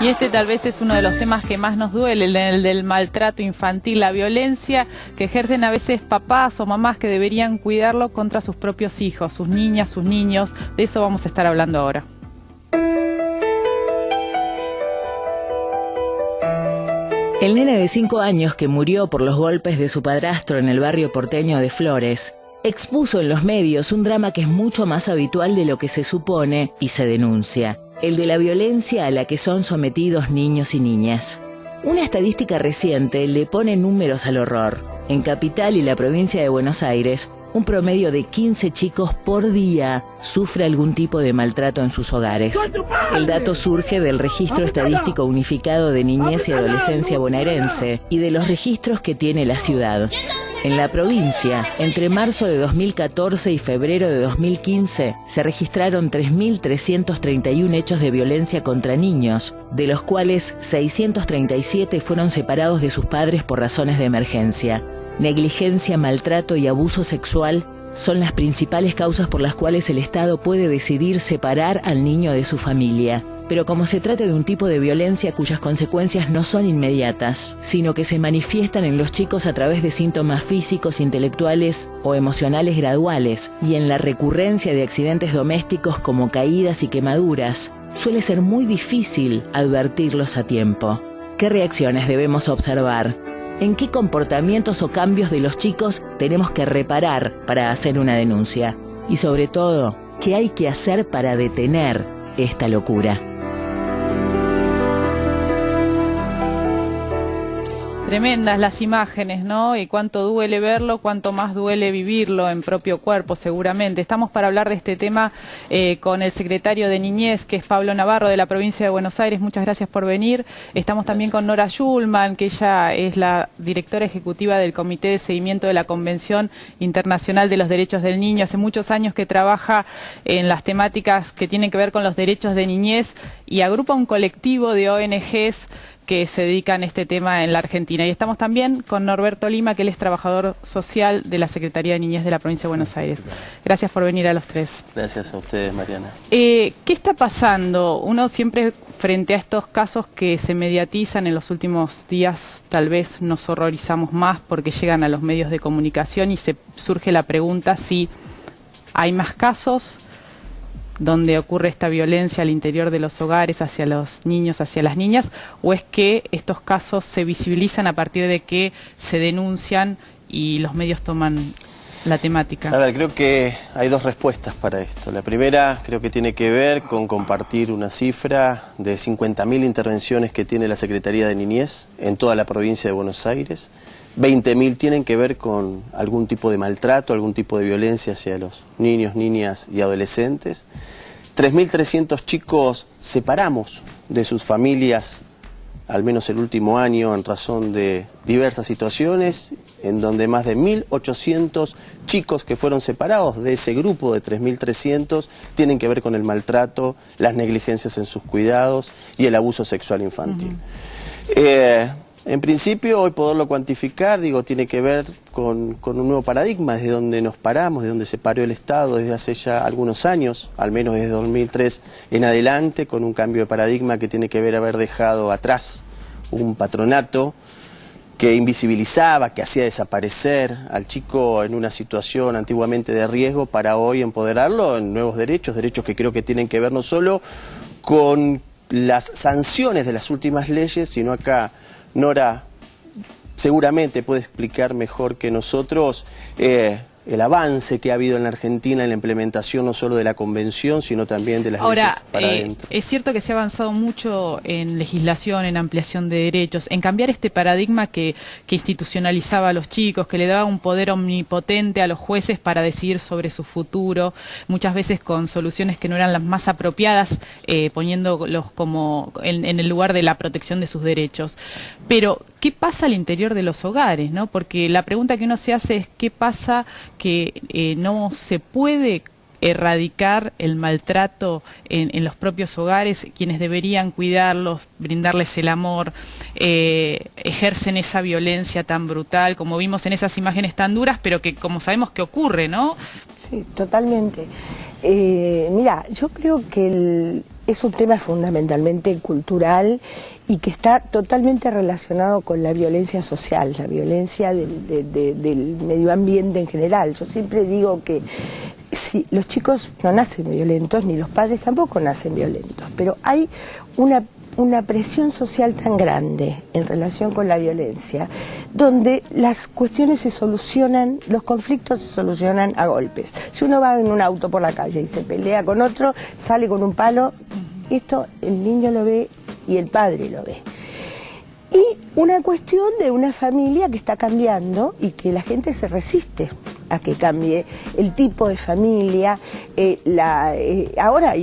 Y este tal vez es uno de los temas que más nos duele, el del maltrato infantil, la violencia que ejercen a veces papás o mamás que deberían cuidarlo contra sus propios hijos, sus niñas, sus niños. De eso vamos a estar hablando ahora. El nene de 5 años que murió por los golpes de su padrastro en el barrio porteño de Flores expuso en los medios un drama que es mucho más habitual de lo que se supone y se denuncia: el de la violencia a la que son sometidos niños y niñas. Una estadística reciente le pone números al horror. En Capital y la provincia de Buenos Aires, un promedio de 15 chicos por día sufre algún tipo de maltrato en sus hogares. El dato surge del Registro Estadístico Unificado de Niñez y Adolescencia bonaerense y de los registros que tiene la ciudad. En la provincia, entre marzo de 2014 y febrero de 2015, se registraron 3.331 hechos de violencia contra niños, de los cuales 637 fueron separados de sus padres por razones de emergencia. Negligencia, maltrato y abuso sexual son las principales causas por las cuales el Estado puede decidir separar al niño de su familia. Pero como se trata de un tipo de violencia cuyas consecuencias no son inmediatas, sino que se manifiestan en los chicos a través de síntomas físicos, intelectuales o emocionales graduales, y en la recurrencia de accidentes domésticos como caídas y quemaduras, suele ser muy difícil advertirlos a tiempo. ¿Qué reacciones debemos observar? ¿En qué comportamientos o cambios de los chicos tenemos que reparar para hacer una denuncia? Y sobre todo, ¿qué hay que hacer para detener esta locura? Tremendas las imágenes, ¿no? Y cuánto duele verlo, cuánto más duele vivirlo en propio cuerpo, seguramente. Estamos para hablar de este tema con el secretario de Niñez, que es Pablo Navarro, de la provincia de Buenos Aires. Muchas gracias por venir. Estamos también con Nora Schulman, que ella es la directora ejecutiva del Comité de Seguimiento de la Convención Internacional de los Derechos del Niño. Hace muchos años que trabaja en las temáticas que tienen que ver con los derechos de niñez y agrupa un colectivo de ONGs que se dedican a este tema en la Argentina. Y estamos también con Norberto Lima, que él es trabajador social de la Secretaría de Niñez de la Provincia de Buenos Aires. Gracias por venir a los tres. Gracias a ustedes, Mariana. ¿Qué está pasando? Uno siempre, frente a estos casos que se mediatizan en los últimos días, tal vez nos horrorizamos más porque llegan a los medios de comunicación y se surge la pregunta si hay más casos donde ocurre esta violencia al interior de los hogares, hacia los niños, hacia las niñas, o es que estos casos se visibilizan a partir de que se denuncian y los medios toman la temática. A ver, creo que hay dos respuestas para esto. La primera creo que tiene que ver con compartir una cifra de 50.000 intervenciones que tiene la Secretaría de Niñez en toda la provincia de Buenos Aires. 20.000 tienen que ver con algún tipo de maltrato, algún tipo de violencia hacia los niños, niñas y adolescentes. 3.300 chicos separamos de sus familias, al menos el último año, en razón de diversas situaciones, en donde más de 1.800 chicos que fueron separados de ese grupo de 3.300 tienen que ver con el maltrato, las negligencias en sus cuidados y el abuso sexual infantil. En principio, hoy poderlo cuantificar, tiene que ver con un nuevo paradigma, desde donde nos paramos, desde donde se paró el Estado desde hace ya algunos años, al menos desde 2003 en adelante, con un cambio de paradigma que tiene que ver haber dejado atrás un patronato que invisibilizaba, que hacía desaparecer al chico en una situación antiguamente de riesgo, para hoy empoderarlo en nuevos derechos, derechos que creo que tienen que ver no solo con las sanciones de las últimas leyes, sino acá Nora seguramente puede explicar mejor que nosotros el avance que ha habido en la Argentina en la implementación no solo de la Convención, sino también de las leyes para adentro. Es cierto que se ha avanzado mucho en legislación, en ampliación de derechos, en cambiar este paradigma que institucionalizaba a los chicos, que le daba un poder omnipotente a los jueces para decidir sobre su futuro, muchas veces con soluciones que no eran las más apropiadas, poniéndolos como en el lugar de la protección de sus derechos. Pero, ¿qué pasa al interior de los hogares, ¿no? Porque la pregunta que uno se hace es ¿qué pasa que no se puede erradicar el maltrato en los propios hogares? Quienes deberían cuidarlos, brindarles el amor, ejercen esa violencia tan brutal, como vimos en esas imágenes tan duras, pero que como sabemos que ocurre, ¿no? Sí, totalmente. Mira, yo creo que es un tema fundamentalmente cultural y que está totalmente relacionado con la violencia social, la violencia del medio ambiente en general. Yo siempre digo que si los chicos no nacen violentos, ni los padres tampoco nacen violentos, pero hay una presión social tan grande en relación con la violencia, donde las cuestiones se solucionan, los conflictos se solucionan a golpes. Si uno va en un auto por la calle y se pelea con otro, sale con un palo, esto el niño lo ve y el padre lo ve. Y una cuestión de una familia que está cambiando y que la gente se resiste a que cambie el tipo de familia. Ahora,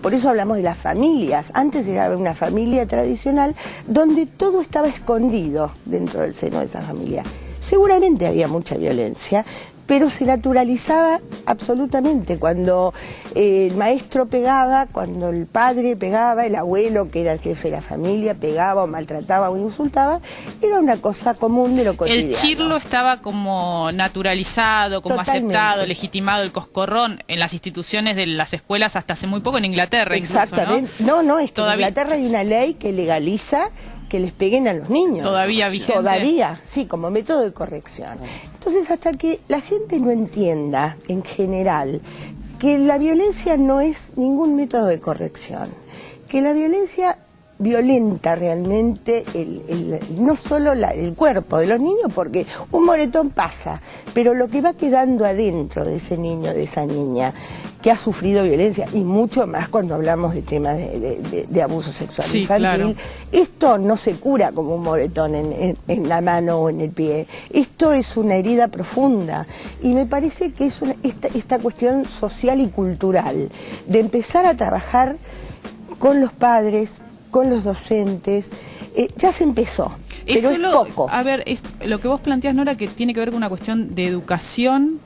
por eso hablamos de las familias. Antes era una familia tradicional donde todo estaba escondido dentro del seno de esa familia. Seguramente había mucha violencia, pero se naturalizaba absolutamente. Cuando el maestro pegaba, cuando el padre pegaba, el abuelo, que era el jefe de la familia, pegaba o maltrataba o insultaba, era una cosa común de lo cotidiano. El chirlo estaba como naturalizado, como Totalmente. aceptado, legitimado, el coscorrón en las instituciones de las escuelas hasta hace muy poco, en Inglaterra Exactamente. incluso, No, es que Todavía- en Inglaterra hay una ley que legaliza que les peguen a los niños. Todavía vigente. Todavía, sí, como método de corrección. Entonces, hasta que la gente no entienda, en general, que la violencia no es ningún método de corrección, que la violencia violenta realmente no solo el cuerpo de los niños, porque un moretón pasa, pero lo que va quedando adentro de ese niño, de esa niña, que ha sufrido violencia, y mucho más cuando hablamos de temas de abuso sexual Sí, infantil, claro. Esto no se cura como un moretón en la mano o en el pie, esto es una herida profunda, y me parece que es esta cuestión social y cultural, de empezar a trabajar con los padres, con los docentes, ya se empezó, pero es poco. A ver, lo que vos planteás, Nora, que tiene que ver con una cuestión de educación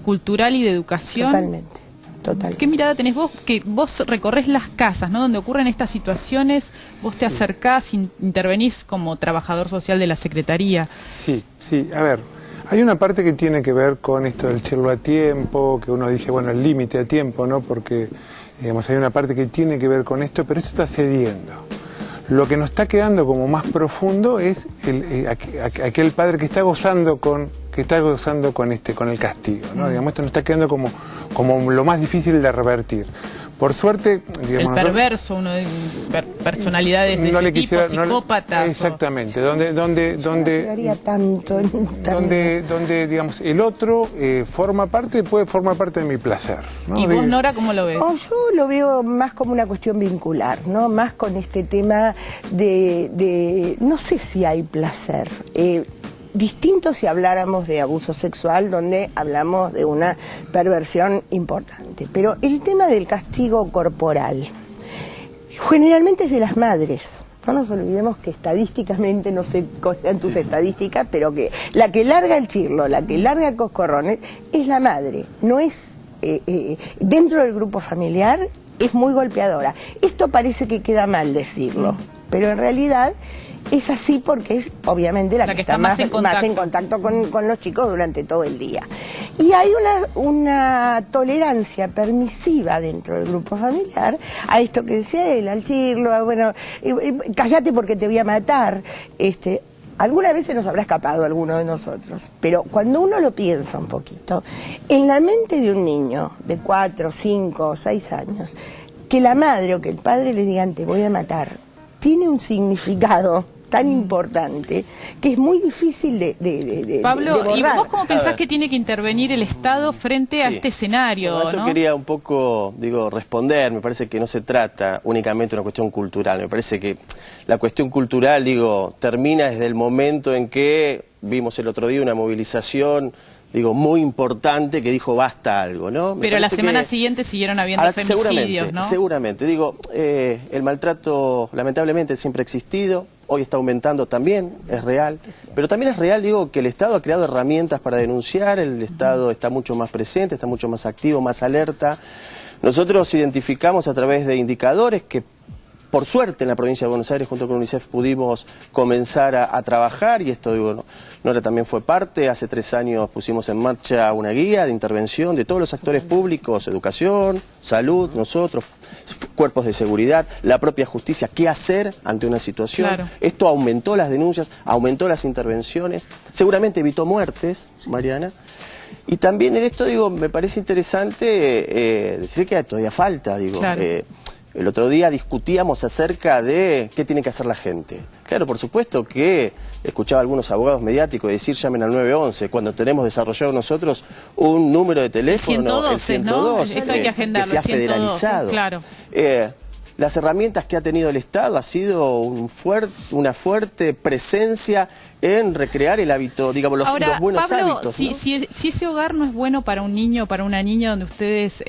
cultural y de educación. Totalmente. ¿Qué mirada tenés vos? Que vos recorres las casas, ¿no? Donde ocurren estas situaciones, vos te acercás, intervenís como trabajador social de la Secretaría. Sí, a ver, hay una parte que tiene que ver con esto del chirlo a tiempo, que uno dice, bueno, el límite a tiempo, ¿no? Porque, digamos, hay una parte que tiene que ver con esto, pero esto está cediendo. Lo que nos está quedando como más profundo es aquel padre que está gozando con el castigo, ¿no? Digamos, esto nos está quedando como lo más difícil de revertir. Por suerte, digamos, el perverso, uno de personalidades de ese tipo, psicópatas. Exactamente, donde digamos, el otro puede formar parte de mi placer, ¿no? ¿Y vos, Nora, cómo lo ves? Yo lo veo más como una cuestión vincular, ¿no? Más con este tema de no sé si hay placer. Distinto si habláramos de abuso sexual, donde hablamos de una perversión importante. Pero el tema del castigo corporal, generalmente es de las madres. No nos olvidemos que estadísticamente, no sé cuáles sean tus estadísticas, pero que la que larga el chirlo, la que larga el coscorrón, es la madre. No es, dentro del grupo familiar, es muy golpeadora. Esto parece que queda mal decirlo, pero en realidad es así porque es obviamente la que está más en contacto con los chicos durante todo el día. Y hay una tolerancia permisiva dentro del grupo familiar a esto que decía él, al chirlo, bueno, cállate porque te voy a matar. Alguna vez se nos habrá escapado alguno de nosotros, pero cuando uno lo piensa un poquito, en la mente de un niño de 4, 5, 6 años, que la madre o que el padre le digan te voy a matar, tiene un significado tan importante que es muy difícil de Pablo, borrar. ¿y vos cómo pensás que tiene que intervenir el Estado frente a este escenario? Bueno, esto ¿no? quería un poco, responder. Me parece que no se trata únicamente de una cuestión cultural. Me parece que la cuestión cultural, termina desde el momento en que vimos el otro día una movilización, muy importante, que dijo basta algo, ¿no? Pero la semana siguiente siguieron habiendo femicidios, ¿no? Seguramente. El maltrato lamentablemente siempre ha existido, hoy está aumentando también, es real. Pero también es real, que el Estado ha creado herramientas para denunciar, el Estado está mucho más presente, está mucho más activo, más alerta. Nosotros identificamos a través de indicadores que por suerte en la provincia de Buenos Aires, junto con UNICEF, pudimos comenzar a trabajar, y esto, digo, Nora también fue parte. Hace 3 años pusimos en marcha una guía de intervención de todos los actores públicos, educación, salud, nosotros, cuerpos de seguridad, la propia justicia, qué hacer ante una situación. Claro. Esto aumentó las denuncias, aumentó las intervenciones, seguramente evitó muertes, Mariana. Y también en esto, digo, me parece interesante decir que todavía falta, digo. Claro. El otro día discutíamos acerca de qué tiene que hacer la gente. Claro, por supuesto que escuchaba a algunos abogados mediáticos decir llamen al 911, cuando tenemos desarrollado nosotros un número de teléfono, el 112, ¿no? Eso hay que agendarlo, que se ha 112, federalizado. claro. Las herramientas que ha tenido el Estado ha sido una fuerte presencia en recrear el hábito, digamos, los buenos Pablo, hábitos, si, ¿no? si ese hogar no es bueno para un niño o para una niña donde ustedes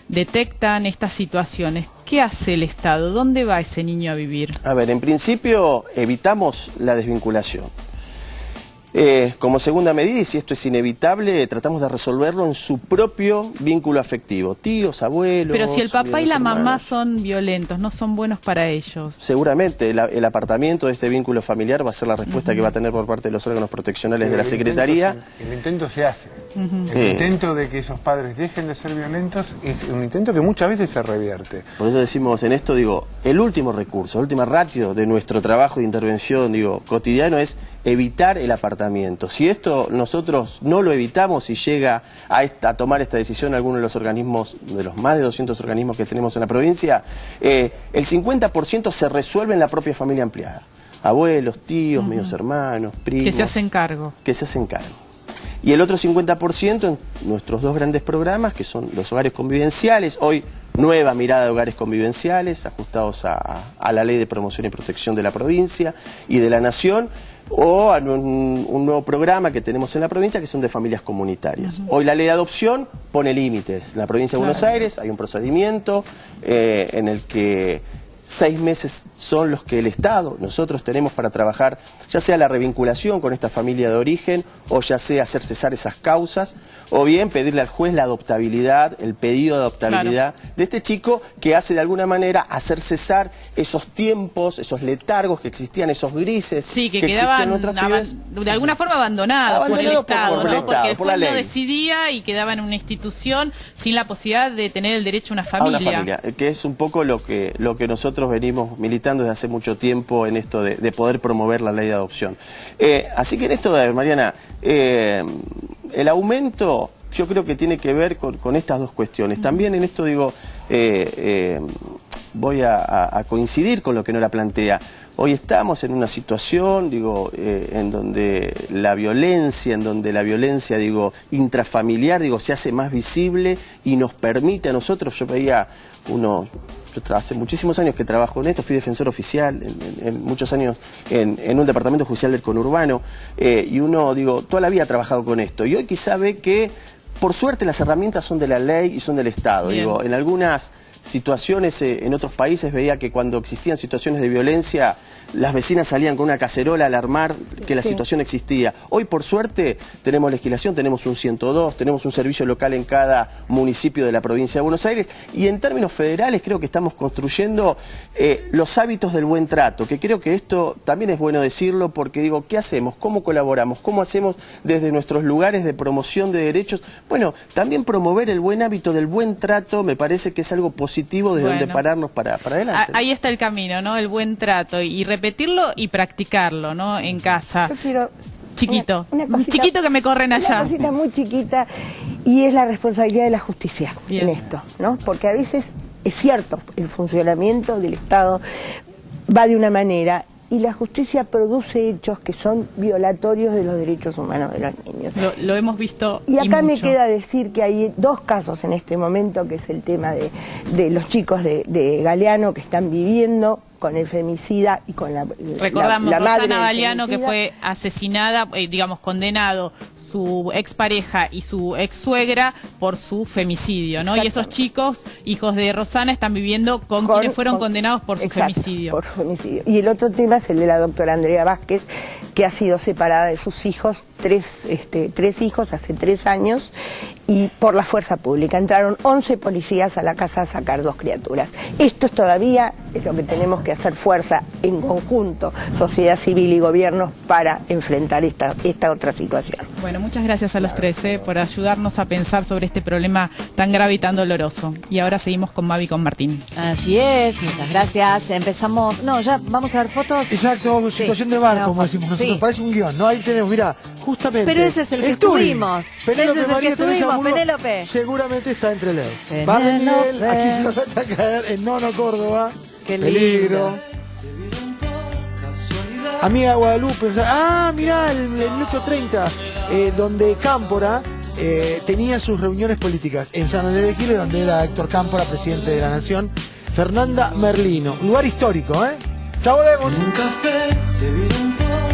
detectan estas situaciones, ¿qué hace el Estado? ¿Dónde va ese niño a vivir? A ver, en principio evitamos la desvinculación. Como segunda medida, y si esto es inevitable, tratamos de resolverlo en su propio vínculo afectivo. Tíos, abuelos... Pero si el papá y la hermanos. mamá son violentos, no son buenos para ellos. Seguramente el apartamiento de este vínculo familiar va a ser la respuesta que va a tener por parte de los órganos proteccionales de la Secretaría. El intento se hace. El intento de que esos padres dejen de ser violentos es un intento que muchas veces se revierte. Por eso decimos en esto, digo, el último recurso, la última ratio de nuestro trabajo de intervención, digo, cotidiano es evitar el apartamiento. Si esto nosotros no lo evitamos y llega a tomar esta decisión alguno de los organismos, de los más de 200 organismos que tenemos en la provincia, el 50% se resuelve en la propia familia ampliada. Abuelos, tíos, medios hermanos, primos. Que se hacen cargo. Que se hacen cargo. Y el otro 50% en nuestros 2 grandes programas, que son los hogares convivenciales, hoy nueva mirada de hogares convivenciales, ajustados a la Ley de Promoción y Protección de la provincia y de la Nación, o a un nuevo programa que tenemos en la provincia que son de familias comunitarias. Hoy la ley de adopción pone límites. En la provincia de Buenos Aires hay un procedimiento en el que 6 meses son los que el Estado, nosotros tenemos para trabajar, ya sea la revinculación con esta familia de origen, o ya sea hacer cesar esas causas, o bien pedirle al juez la adoptabilidad, el pedido de adoptabilidad de este chico, que hace de alguna manera hacer cesar esos tiempos, esos letargos que existían, esos grises que quedaban de alguna forma abandonados por el Estado, ¿no? Porque después no decidía y quedaba en una institución sin la posibilidad de tener el derecho a una familia. A una familia, que es un poco lo que nosotros venimos militando desde hace mucho tiempo en esto de poder promover la ley de adopción. Así que en esto, Mariana, el aumento yo creo que tiene que ver con estas 2 cuestiones. También en esto digo, voy a coincidir con lo que Nora plantea. Hoy estamos en una situación, digo, en donde la violencia, digo, intrafamiliar, digo, se hace más visible y nos permite a nosotros, yo hace muchísimos años que trabajo en esto, fui defensor oficial en muchos años en un departamento judicial del conurbano, y digo, toda la vida ha trabajado con esto, y hoy quizá ve que, por suerte, las herramientas son de la ley y son del Estado. Bien. Digo, en algunas situaciones, en otros países veía que cuando existían situaciones de violencia, las vecinas salían con una cacerola a alarmar que la situación existía. Hoy, por suerte, tenemos legislación, tenemos un 102, tenemos un servicio local en cada municipio de la provincia de Buenos Aires, y en términos federales creo que estamos construyendo los hábitos del buen trato, que creo que esto también es bueno decirlo, porque digo, ¿qué hacemos? ¿Cómo colaboramos? ¿Cómo hacemos desde nuestros lugares de promoción de derechos? Bueno, también promover el buen hábito del buen trato me parece que es algo positivo desde donde pararnos para adelante. Ahí está el camino, ¿no? El buen trato, y repetirlo y practicarlo, ¿no? En casa. Yo quiero... Chiquito, una cosita, chiquito que me corren allá. Una cosita muy chiquita, y es la responsabilidad de la justicia. Bien. En esto, ¿no? Porque a veces es cierto, el funcionamiento del Estado va de una manera y la justicia produce hechos que son violatorios de los derechos humanos de los niños. Lo hemos visto. Y acá me mucho. queda decir que hay 2 casos en este momento, que es el tema de los chicos de Galeano que están viviendo con el femicida y con la madre Rosana Galeano, que femicida. fue asesinada, digamos, condenado su expareja y su ex suegra por su femicidio, ¿no? Y esos chicos, hijos de Rosana, están viviendo con quienes fueron condenados por su femicidio. Por femicidio. Y el otro tema es el de la doctora Andrea Vázquez, que ha sido separada de sus hijos tres hijos hace 3 años y por la fuerza pública. Entraron 11 policías a la casa a sacar 2 criaturas. Esto es todavía lo que tenemos que hacer fuerza en conjunto, sociedad civil y gobiernos, para enfrentar esta otra situación. Bueno, muchas gracias a los tres por ayudarnos a pensar sobre este problema tan grave y tan doloroso. Y ahora seguimos con Mavi y con Martín. Así es, muchas gracias. Empezamos, no, ya vamos a ver fotos. Exacto, situación de bar, como decimos nosotros. Sí. Parece un guión, ¿no? Ahí tenemos, mira, justamente. Pero ese es el que estuvimos. Penélope, Ese es el María que Teresa estuvimos, Muro, Penélope. seguramente está entre Leo. Penélope. Bar de Miguel, aquí se nos va a caer en Nono, Córdoba. Qué Peligro. lindo. Amiga Guadalupe, mirá, el 1830, donde Cámpora tenía sus reuniones políticas en San Andrés de Giles, donde era Héctor Cámpora, presidente de la Nación. Fernanda Merlino, lugar histórico, ¿eh? ¡Chau, Demon! Un café se vieron todos.